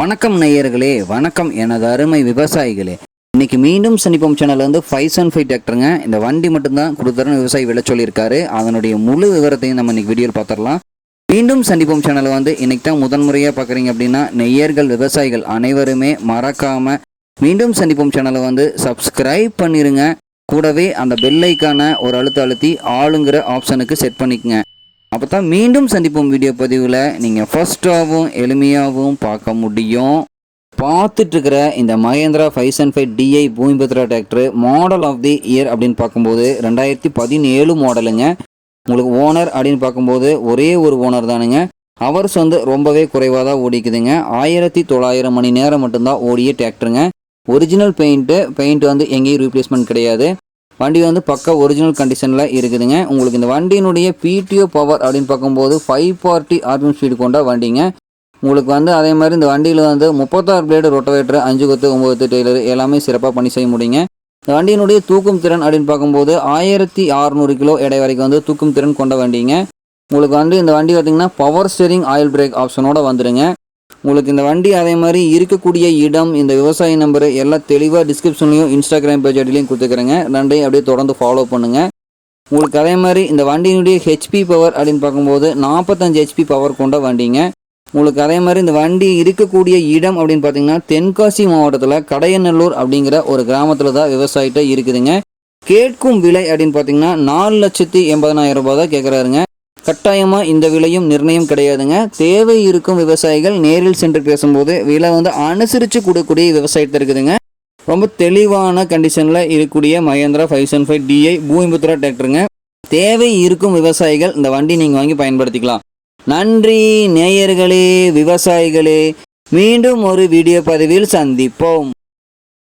வணக்கம் நேயர்களே, வணக்கம் எனது அருமை விவசாயிகளே. இன்னைக்கு மீண்டும் சந்திப்போம் சேனல் வந்து 575 டிராக்டருங்க. இந்த வண்டி மட்டும்தான் கொடுத்துறேன் விவசாயி விலை சொல்லியிருக்காரு. அதனுடைய முழு விவரத்தையும் நம்ம இன்னைக்கு வீடியோவில் பார்த்துடலாம். மீண்டும் சந்திப்போம் சேனலை வந்து இன்னைக்கு தான் முதன்முறையாக பார்க்குறீங்க அப்படின்னா நெய்யர்கள் விவசாயிகள் அனைவருமே மறக்காம மீண்டும் சந்திப்போம் சேனலை வந்து சப்ஸ்கிரைப் பண்ணிருங்க. கூடவே அந்த பெல்லைக்கான ஒரு அழுத்தி ஆளுங்கிற ஆப்ஷனுக்கு செட் பண்ணிக்கங்க. அப்போ தான் மீண்டும் சந்திப்போம் வீடியோ பதிவில் நீங்கள் ஃபஸ்ட்டாகவும் எளிமையாகவும் பார்க்க முடியும். பார்த்துட்ருக்கிற இந்த Mahindra 575 DI Bhoomiputra tractor model of the year அப்படின்னு பார்க்கும்போது 2017 மாடலுங்க. உங்களுக்கு ஓனர் அப்படின்னு பார்க்கும்போது ஒரே ஒரு ஓனர் தானுங்க. ஹவர்ஸ் வந்து ரொம்பவே குறைவாக தான் ஓடிக்குதுங்க. 1900 மணி நேரம் மட்டும்தான் ஓடிய டிராக்டருங்க. ஒரிஜினல் பெயிண்ட் வந்து எங்கேயும் ரீப்ளேஸ்மெண்ட் கிடையாது. வண்டி வந்து பக்கா ஒரிஜினல் கண்டிஷனில் இருக்குதுங்க. உங்களுக்கு இந்த வண்டியினுடைய PTO பவர் அப்படின்னு பார்க்கும்போது 540 RPM ஸ்பீடு கொண்ட வண்டிங்க. உங்களுக்கு வந்து அதே மாதிரி இந்த வண்டியில் வந்து 36 பிளேடு ரொட்டவேட்டர், 5 கொத்து 9 டெய்லர் எல்லாமே சிறப்பாக பண்ணி செய்ய முடியுங்க. இந்த வண்டியினுடைய தூக்கும் திறன் அப்படின்னு பார்க்கும்போது 1600 கிலோ எடை வரைக்கும் வந்து தூக்கும் திறன் கொண்ட வண்டிங்க. உங்களுக்கு வந்து இந்த வண்டி பார்த்திங்கன்னா பவர் ஸ்டீரிங் ஆயில் பிரேக் ஆப்ஷனோட வந்துடுங்க. உங்களுக்கு இந்த வண்டி அதே மாதிரி இருக்கக்கூடிய இடம், இந்த விவசாய நம்பரு எல்லாம் தெளிவாக டிஸ்கிரிப்ஷன்லையும் இன்ஸ்டாகிராம் பேஜ் ஐடிலையும் கொடுத்துக்கிறேங்க. ரெண்டையும் அப்படியே தொடர்ந்து ஃபாலோ பண்ணுங்கள். உங்களுக்கு அதே மாதிரி இந்த வண்டியினுடைய HP பவர் அப்படின்னு பார்க்கும்போது 45 HP பவர் கொண்ட வண்டிங்க. உங்களுக்கு அதே மாதிரி இந்த வண்டி இருக்கக்கூடிய இடம் அப்படின்னு பார்த்தீங்கன்னா தென்காசி மாவட்டத்தில் கடையநல்லூர் அப்படிங்கிற ஒரு கிராமத்தில் தான் விவசாயிட்ட இருக்குதுங்க. கேட்கும் விலை அப்படின்னு பார்த்தீங்கன்னா 4,80,000 ரூபாய் தான் கேட்குறாருங்க. கட்டாயமாக இந்த விலையும் நிர்ணயம் கிடையாதுங்க. தேவை இருக்கும் விவசாயிகள் நேரில் சென்று பேசும்போது விலை வந்து அனுசரித்து கொடுக்கக்கூடிய விவசாயத்தை இருக்குதுங்க. ரொம்ப தெளிவான கண்டிஷனில் இருக்கக்கூடிய மஹேந்திரா 575 DI பூமிபுத்ரா டிராக்டருங்க. தேவை இருக்கும் விவசாயிகள் இந்த வண்டி நீங்கள் வாங்கி பயன்படுத்திக்கலாம். நன்றி நேயர்களே, விவசாயிகளே. மீண்டும் ஒரு வீடியோ பதிவில் சந்திப்போம்.